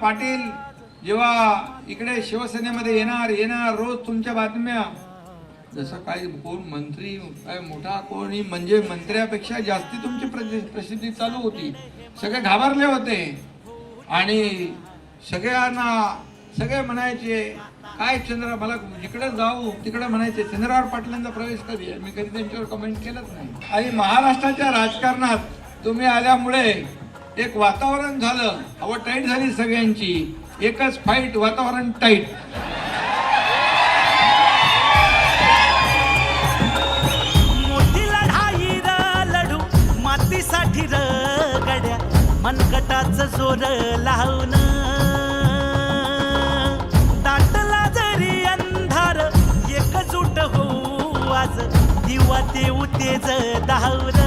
पाटील जेव्हा इकडे शिवसेनेमध्ये येणार रोज तुमच्या बातम्या, जसं काही कोण मंत्री काय मोठा कोणी म्हणजे मंत्र्यापेक्षा जास्ती तुमची प्रसिद्धी चालू होती. सगळे घाबरले होते आणि सगळे म्हणायचे काय चंद्र, मला जिकडे जाऊ तिकडे म्हणायचे चंद्रराव पाटलांचा प्रवेश कधी. मी कधी त्यांच्यावर कमेंट केलंच नाही. आणि महाराष्ट्राच्या राजकारणात तुम्ही आल्यामुळे एक वातावरण झालं, हवा टाईट झाली सगळ्यांची. एकच फाईट, वातावरण टाईट. मोठी लढाई लढू मातीसाठी गड्या, मनगटाच जोर लावून दाटला जरी अंधार, एकजूट होऊ आज दिवा देऊ तेज धावून.